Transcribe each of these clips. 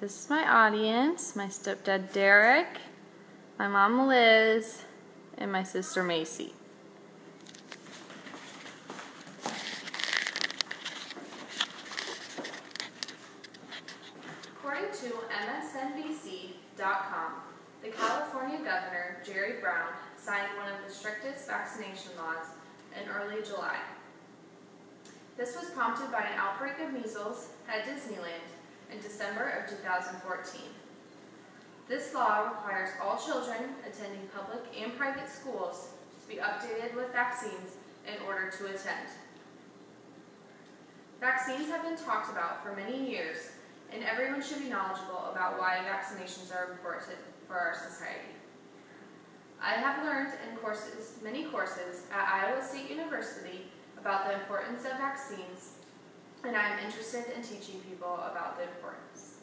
This is my audience, my stepdad Derek, my mom Liz, and my sister Macy. According to MSNBC.com, the California Governor, Jerry Brown, signed one of the strictest vaccination laws in early July. This was prompted by an outbreak of measles at Disneyland in December of 2014. This law requires all children attending public and private schools to be updated with vaccines in order to attend. Vaccines have been talked about for many years, and everyone should be knowledgeable about why vaccinations are important for our society. I have learned in many courses at Iowa State University about the importance of vaccines, and I am interested in teaching people about the importance.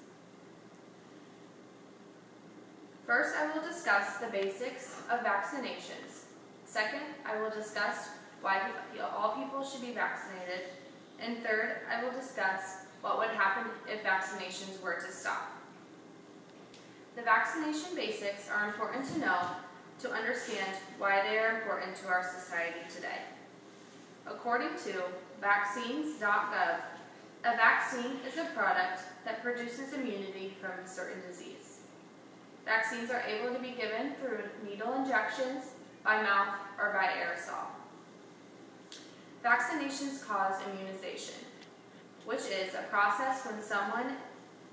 First, I will discuss the basics of vaccinations. Second, I will discuss why all people should be vaccinated. And third, I will discuss what would happen if vaccinations were to stop. The vaccination basics are important to know to understand why they are important to our society today. According to vaccines.gov, a vaccine is a product that produces immunity from a certain disease. Vaccines are able to be given through needle injections, by mouth, or by aerosol. Vaccinations cause immunization, which is a process when someone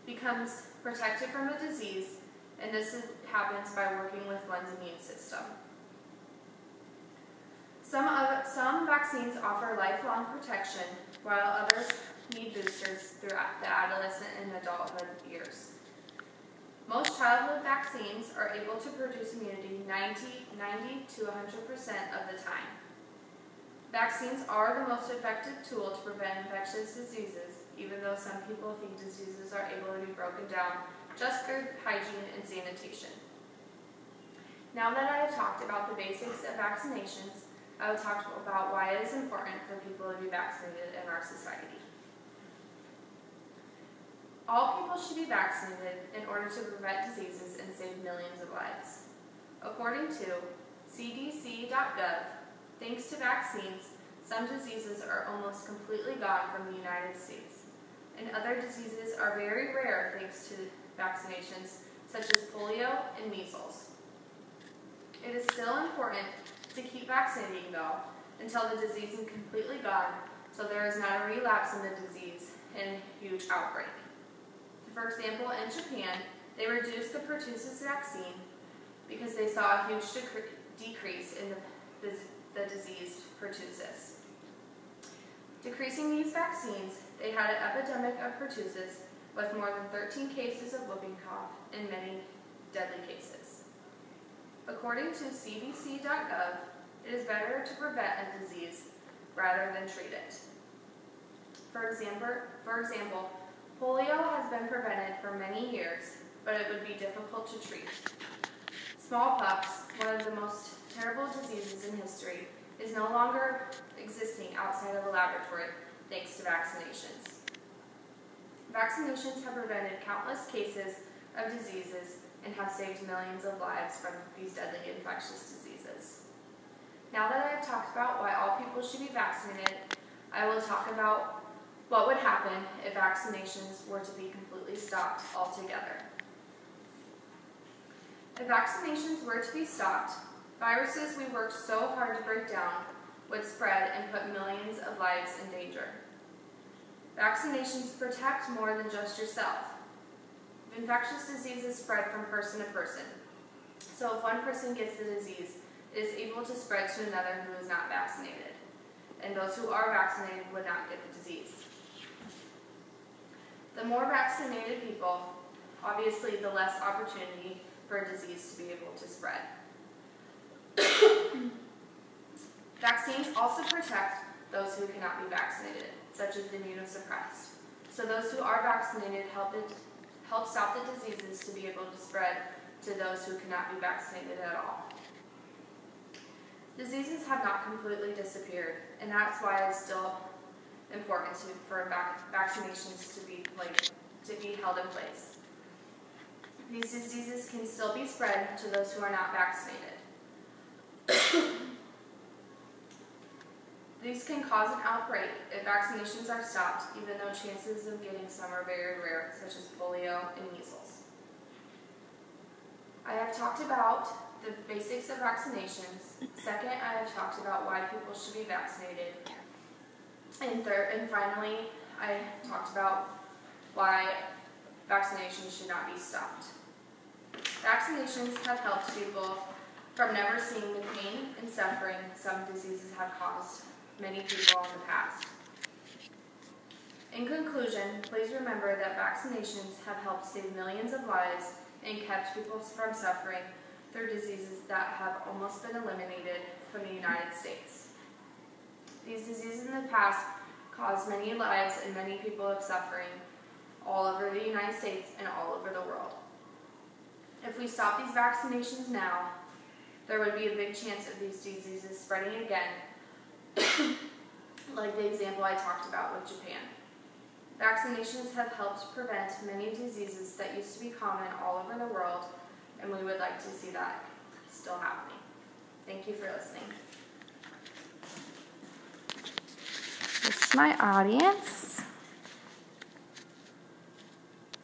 becomes protected from a disease, and this happens by working with one's immune system. Some vaccines offer lifelong protection, while others need boosters throughout the adolescent and adulthood years. Most childhood vaccines are able to produce immunity 90 to 100% of the time. Vaccines are the most effective tool to prevent infectious diseases, even though some people think diseases are able to be broken down just through hygiene and sanitation. Now that I have talked about the basics of vaccinations, I will talk about why it is important for people to be vaccinated in our society. All people should be vaccinated in order to prevent diseases and save millions of lives. According to CDC.gov, thanks to vaccines, some diseases are almost completely gone from the United States, and other diseases are very rare thanks to vaccinations, such as polio and measles. It is still important to keep vaccinating, though, until the disease is completely gone, so there is not a relapse in the disease and a huge outbreak. For example, in Japan, they reduced the pertussis vaccine because they saw a huge decrease in the disease pertussis. Decreasing these vaccines, they had an epidemic of pertussis with more than 13 cases of whooping cough and many deadly cases. According to CDC.gov, it is better to prevent a disease rather than treat it. For example, polio has been prevented for many years, but it would be difficult to treat. Smallpox, one of the most terrible diseases in history, is no longer existing outside of a laboratory thanks to vaccinations. Vaccinations have prevented countless cases of diseases and have saved millions of lives from these deadly infectious diseases. Now that I have talked about why all people should be vaccinated, I will talk about what would happen if vaccinations were to be completely stopped altogether. If vaccinations were to be stopped, viruses we worked so hard to break down would spread and put millions of lives in danger. Vaccinations protect more than just yourself. Infectious diseases spread from person to person. So if one person gets the disease, it is able to spread to another who is not vaccinated, and those who are vaccinated would not get the disease. The more vaccinated people, obviously the less opportunity for a disease to be able to spread. Vaccines also protect those who cannot be vaccinated, such as the immunosuppressed. So those who are vaccinated help stop the diseases to be able to spread to those who cannot be vaccinated at all. Diseases have not completely disappeared, and that's why it's still important for vaccinations to be held in place. These diseases can still be spread to those who are not vaccinated. These can cause an outbreak if vaccinations are stopped, even though chances of getting some are very rare, such as polio and measles. I have talked about the basics of vaccinations. Second, I have talked about why people should be vaccinated. And third, and finally, I talked about why vaccinations should not be stopped. Vaccinations have helped people from never seeing the pain and suffering some diseases have caused many people in the past. In conclusion, please remember that vaccinations have helped save millions of lives and kept people from suffering through diseases that have almost been eliminated from the United States. These diseases in the past caused many lives and many people of suffering all over the United States and all over the world. If we stop these vaccinations now, there would be a big chance of these diseases spreading again, like the example I talked about with Japan. Vaccinations have helped prevent many diseases that used to be common all over the world, and we would like to see that still happening. Thank you for listening. This is my audience.